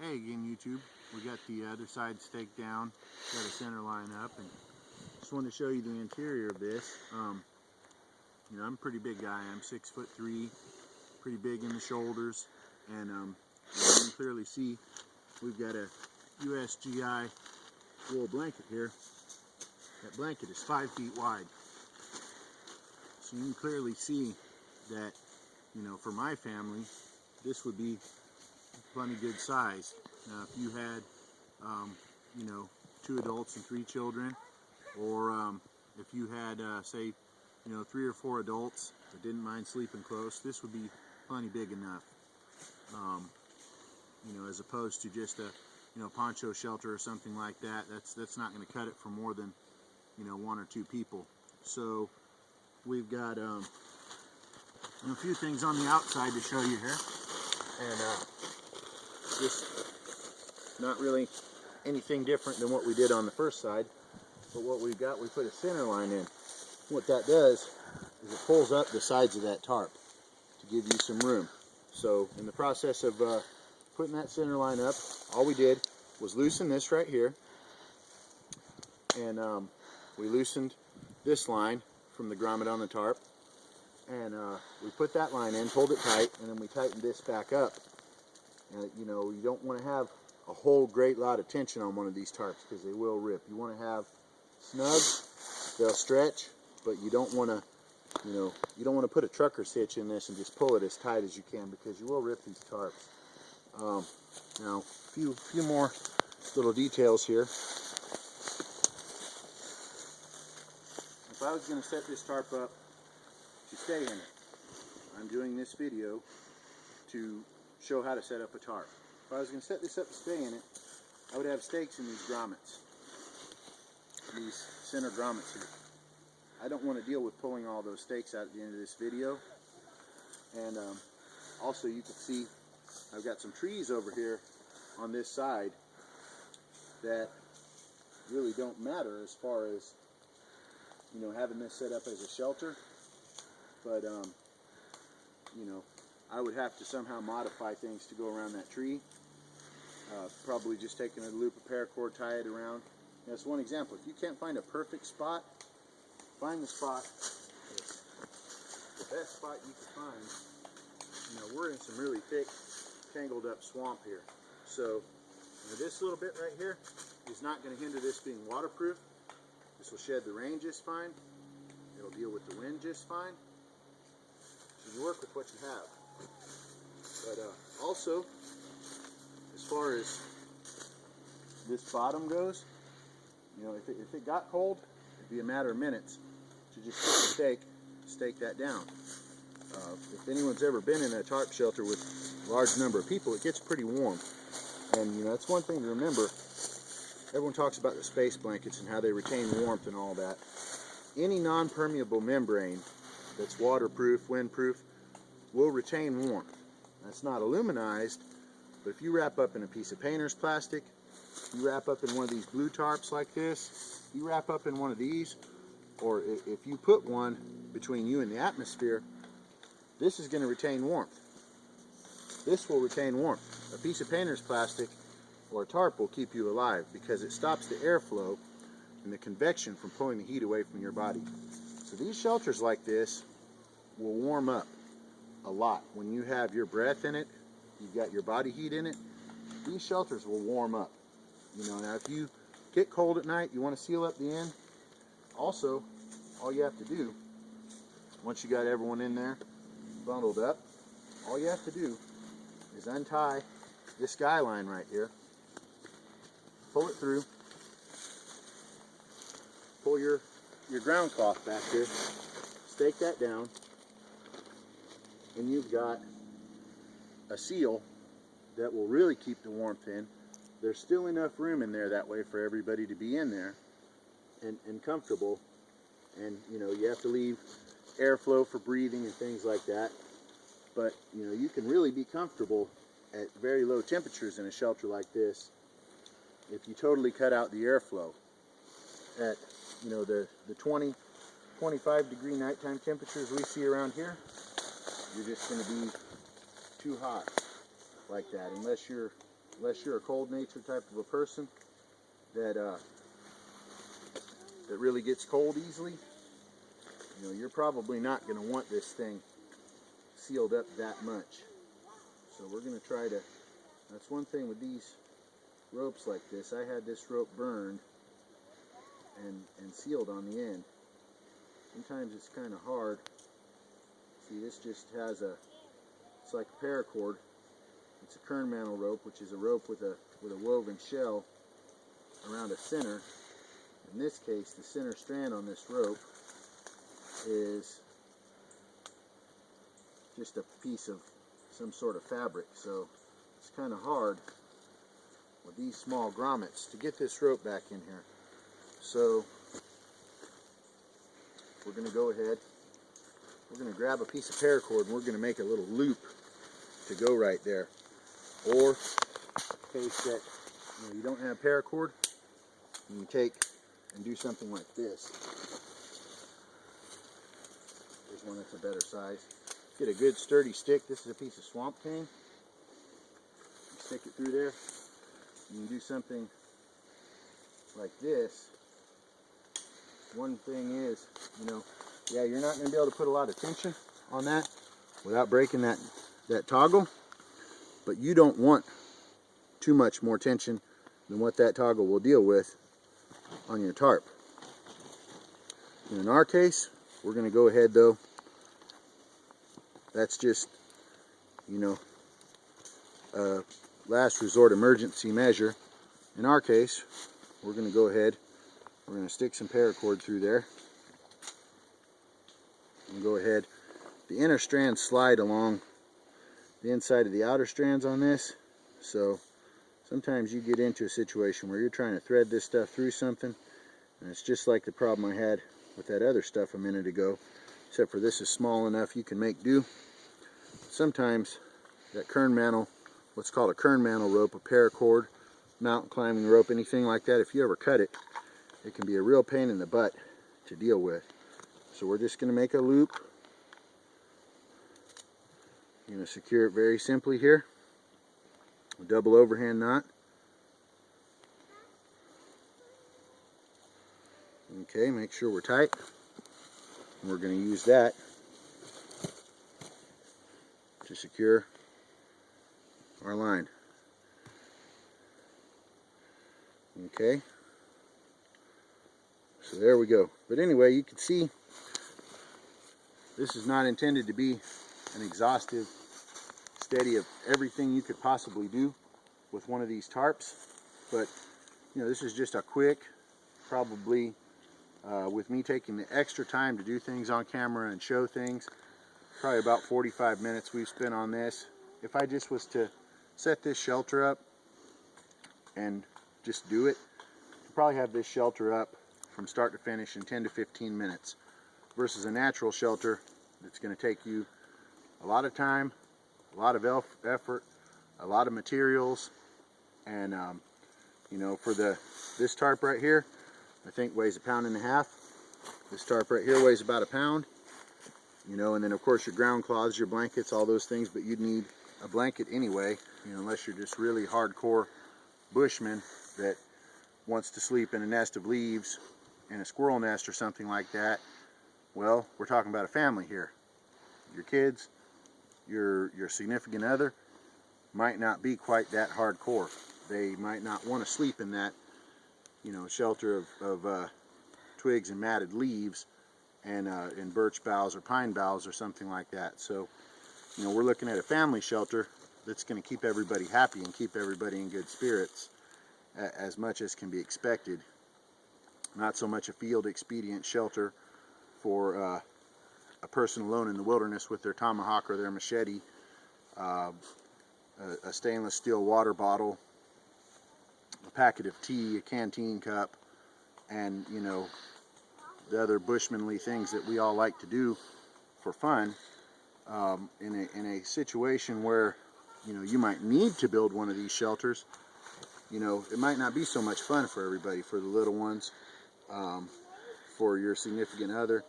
Hey again, YouTube. We got the other side staked down, got a center line up, and just wanted to show you the interior of this. You know, I'm a pretty big guy. I'm 6'3", pretty big in the shoulders, and you can clearly see we've got a USGI wool blanket here. That blanket is 5 feet wide, so you can clearly see that, you know, for my family, this would be plenty good size. Now, if you had, you know, 2 adults and 3 children, or if you had, say, you know, 3 or 4 adults that didn't mind sleeping close, this would be plenty big enough. You know, as opposed to just a, you know, poncho shelter or something like that. That's not going to cut it for more than, you know, 1 or 2 people. So we've got a few things on the outside to show you here, and just not really anything different than what we did on the first side, but what we've got, we put a center line in. What that does is it pulls up the sides of that tarp to give you some room. So in the process of putting that center line up, all we did was loosen this right here, and we loosened this line from the grommet on the tarp, and we put that line in, pulled it tight, and then we tightened this back up. You know, you don't want to have a whole great lot of tension on one of these tarps because they will rip. You want to have snug, they'll stretch, but you don't want to, you know, you don't want to put a trucker's hitch in this and just pull it as tight as you can, because you will rip these tarps. Now, a few more little details here. If I was going to set this tarp up to stay in it, I'm doing this video to show how to set up a tarp. If I was going to set this up to stay in it, I would have stakes in these grommets, these center grommets here. I don't want to deal with pulling all those stakes out at the end of this video. And also, you can see I've got some trees over here on this side that really don't matter as far as, you know, having this set up as a shelter, but you know, I would have to somehow modify things to go around that tree. Probably just taking a loop of paracord, tie it around. That's one example. If you can't find a perfect spot, find the spot, the best spot you can find. You know, we're in some really thick, tangled up swamp here. So, you know, this little bit right here is not going to hinder this being waterproof. This will shed the rain just fine. It'll deal with the wind just fine. So you work with what you have. But also, as far as this bottom goes, you know, if it got cold, it'd be a matter of minutes to just take a stake that down. If anyone's ever been in a tarp shelter with a large number of people, it gets pretty warm. And, you know, that's one thing to remember. Everyone talks about the space blankets and how they retain warmth and all that. Any non-permeable membrane that's waterproof, windproof, will retain warmth. That's not aluminized, but if you wrap up in a piece of painter's plastic, you wrap up in one of these blue tarps like this, you wrap up in one of these, or if you put one between you and the atmosphere, this is going to retain warmth. This will retain warmth. A piece of painter's plastic or a tarp will keep you alive because it stops the airflow and the convection from pulling the heat away from your body. So these shelters like this will warm up a lot. When you have your breath in it, you've got your body heat in it, these shelters will warm up. You know, now if you get cold at night, you want to seal up the end. Also, all you have to do, once you got everyone in there bundled up, all you have to do is untie this sky line right here, pull it through, pull your ground cloth back here, stake that down, and you've got a seal that will really keep the warmth in. There's still enough room in there that way for everybody to be in there and comfortable. And, you know, you have to leave airflow for breathing and things like that. But, you know, you can really be comfortable at very low temperatures in a shelter like this if you totally cut out the airflow. At, you know, the 20, 25 degree nighttime temperatures we see around here, you're just going to be too hot like that, unless you're unless you're a cold-natured type of a person that that really gets cold easily, you know, you're probably not going to want this thing sealed up that much. So we're going to try to, that's one thing with these ropes like this. I had this rope burned and sealed on the end. Sometimes it's kind of hard. See, this just has a, it's like a paracord. It's a kern mantle rope, which is a rope with a woven shell around a center. In this case, the center strand on this rope is just a piece of some sort of fabric. So it's kind of hard with these small grommets to get this rope back in here. So we're going to go ahead, we're going to grab a piece of paracord and we're going to make a little loop to go right there. Or in case that you don't have paracord, you can take and do something like this. There's one that's a better size. Get a good sturdy stick. This is a piece of swamp cane. Stick it through there. You can do something like this. One thing is, you know, yeah, you're not going to be able to put a lot of tension on that without breaking that toggle, but you don't want too much more tension than what that toggle will deal with on your tarp. And in our case, we're going to go ahead though. That's just, you know, a last resort emergency measure. In our case, we're going to go ahead, we're going to stick some paracord through there. And go ahead. The inner strands slide along the inside of the outer strands on this. So sometimes you get into a situation where you're trying to thread this stuff through something, and it's just like the problem I had with that other stuff a minute ago, except for this is small enough you can make do. Sometimes that kern mantle, what's called a kern mantle rope, a paracord, mountain climbing rope, anything like that, if you ever cut it, it can be a real pain in the butt to deal with. So we're just going to make a loop. You're going to secure it very simply here. A double overhand knot. Okay, make sure we're tight. And we're going to use that to secure our line. Okay. So there we go. But anyway, you can see this is not intended to be an exhaustive study of everything you could possibly do with one of these tarps. But, you know, this is just a quick, probably with me taking the extra time to do things on camera and show things, probably about 45 minutes we've spent on this. If I just was to set this shelter up and just do it, I'd probably have this shelter up from start to finish in 10 to 15 minutes versus a natural shelter that's going to take you a lot of time, a lot of effort, a lot of materials, and you know, for this tarp right here, I think weighs 1.5 pounds. This tarp right here weighs about 1 pound. You know, and then of course your ground cloths, your blankets, all those things, but you'd need a blanket anyway, you know, unless you're just really hardcore bushman that wants to sleep in a nest of leaves in a squirrel nest or something like that. Well, we're talking about a family here. Your kids, your significant other might not be quite that hardcore. They might not want to sleep in that, you know, shelter of twigs and matted leaves and in birch boughs or pine boughs or something like that. So, you know, we're looking at a family shelter that's going to keep everybody happy and keep everybody in good spirits as much as can be expected. Not so much a field expedient shelter for a person alone in the wilderness with their tomahawk or their machete, a stainless steel water bottle, a packet of tea, a canteen cup, and, you know, the other bushmanly things that we all like to do for fun. In a situation where, you know, you might need to build one of these shelters, you know, it might not be so much fun for everybody, for the little ones, for your significant other,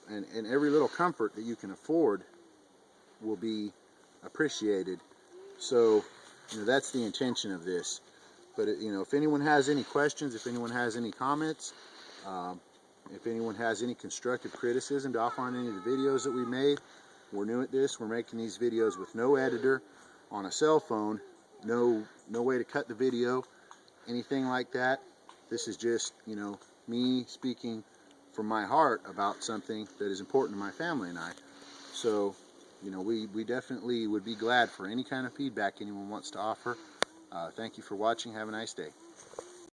and every little comfort that you can afford will be appreciated. So, you know, that's the intention of this. But you know, if anyone has any questions, if anyone has any comments, if anyone has any constructive criticism to offer on any of the videos that we made, we're new at this. We're making these videos with no editor, on a cell phone, no way to cut the video, anything like that. This is just, you know, me speaking from my heart about something that is important to my family and I. So, you know, we definitely would be glad for any kind of feedback anyone wants to offer. Thank you for watching. Have a nice day.